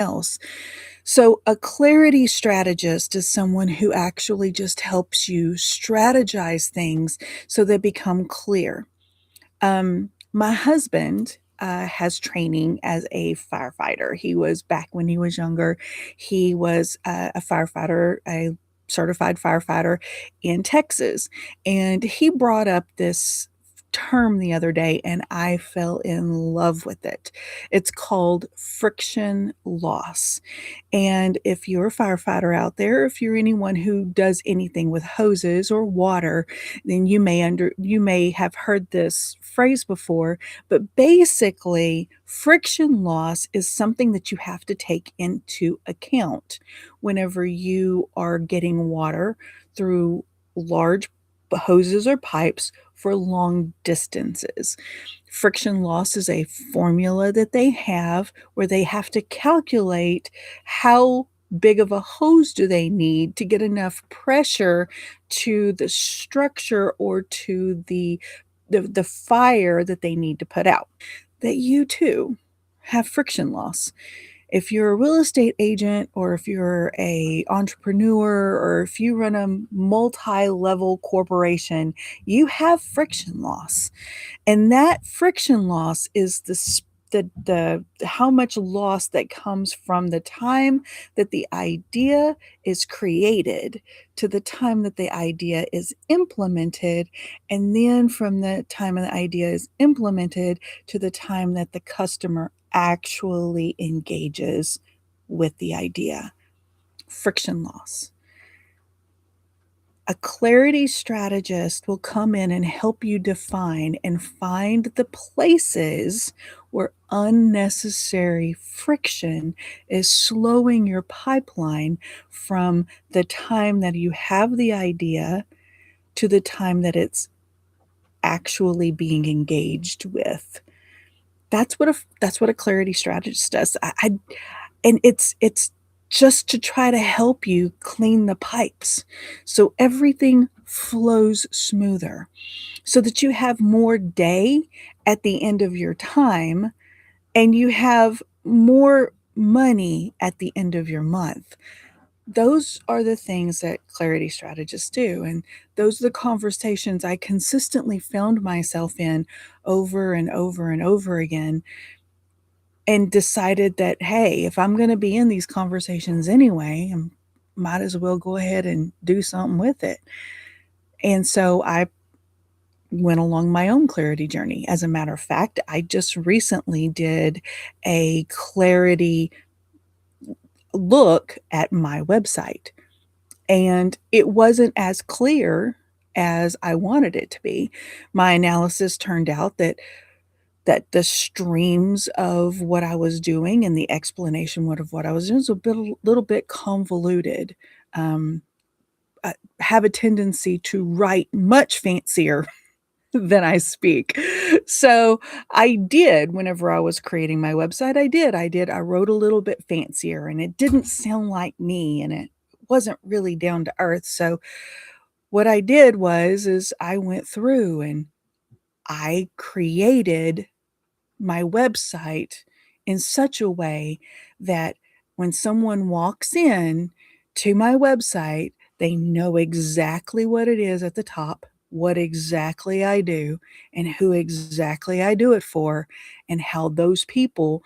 else. So, a clarity strategist is someone who actually just helps you strategize things so they become clear. My husband has training as a firefighter. He was back when he was younger, he was a firefighter, a certified firefighter in Texas. And he brought up this term the other day, and I fell in love with it. It's called friction loss. And if you're a firefighter out there, if you're anyone who does anything with hoses or water, then you may have heard this phrase before, but basically friction loss is something that you have to take into account whenever you are getting water through large hoses or pipes for long distances. Friction loss is a formula that they have where they have to calculate how big of a hose do they need to get enough pressure to the structure or to the fire that they need to put out. That you too have friction loss. If you're a real estate agent or if you're a entrepreneur or if you run a multi-level corporation, you have friction loss. And that friction loss is the how much loss that comes from the time that the idea is created to the time that the idea is implemented, and then from the time the idea is implemented to the time that the customer actually engages with the idea. Friction loss. A clarity strategist will come in and help you define and find the places where unnecessary friction is slowing your pipeline from the time that you have the idea to the time that it's actually being engaged with. That's what a clarity strategist does. And it's just to try to help you clean the pipes so everything flows smoother, so that you have more day at the end of your time and you have more money at the end of your month. Those are the things that clarity strategists do, and those are the conversations I consistently found myself in over and over and over again, and decided that, hey, if I'm going to be in these conversations anyway, I might as well go ahead and do something with it. And so I went along my own clarity journey. As a matter of fact, I just recently did a clarity look at my website, and it wasn't as clear as I wanted it to be. My analysis turned out that the streams of what I was doing and the explanation of what I was doing was little bit convoluted. I have a tendency to write much fancier than I speak. So I did, whenever I was creating my website, I wrote a little bit fancier and it didn't sound like me and it wasn't really down to earth. So what I did is I went through and I created my website in such a way that when someone walks in to my website, they know exactly what it is at the top, what exactly I do, and who exactly I do it for, and how those people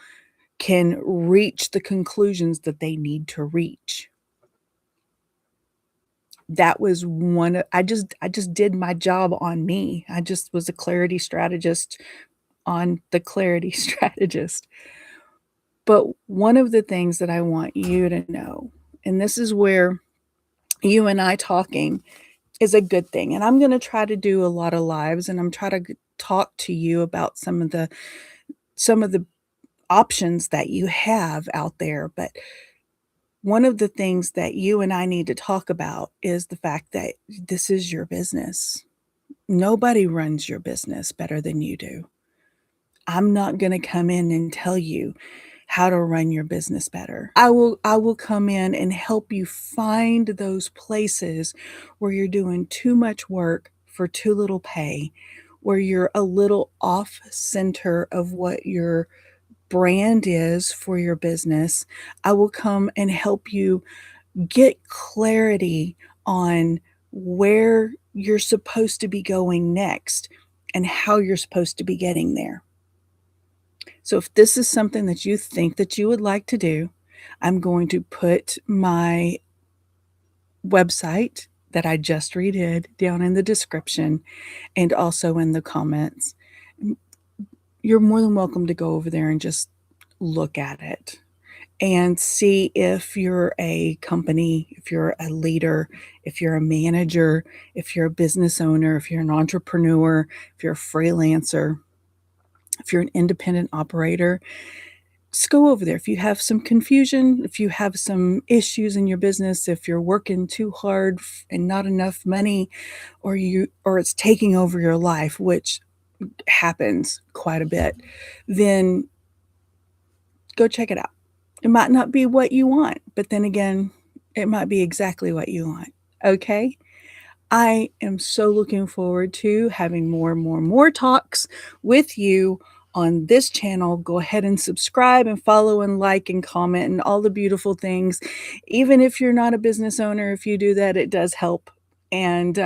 can reach the conclusions that they need to reach. That was one I just did my job on me. I just was a clarity strategist on the clarity strategist. But one of the things that I want you to know, and this is where you and I talking is a good thing, and I'm gonna try to do a lot of lives, and I'm try to talk to you about some of the options that you have out there, but one of the things that you and I need to talk about is the fact that this is your business. Nobody runs your business better than you do. I'm not gonna come in and tell you how to run your business better. I will come in and help you find those places where you're doing too much work for too little pay, where you're a little off center of what you're brand is for your business. I will come and help you get clarity on where you're supposed to be going next and how you're supposed to be getting there. So if this is something that you think that you would like to do, I'm going to put my website that I just redid down in the description and also in the comments. You're more than welcome to go over there and just look at it and see if you're a company, if you're a leader, if you're a manager, if you're a business owner, if you're an entrepreneur, if you're a freelancer, if you're an independent operator, just go over there. If you have some confusion, if you have some issues in your business, if you're working too hard and not enough money, or it's taking over your life, which happens quite a bit, then go check it out. It might not be what you want, but then again, it might be exactly what you want. Okay? I am so looking forward to having more and more and more talks with you on this channel. Go ahead and subscribe and follow and like and comment and all the beautiful things. Even if you're not a business owner, if you do that, it does help. And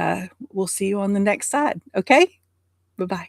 we'll see you on the next side. Okay? Bye bye.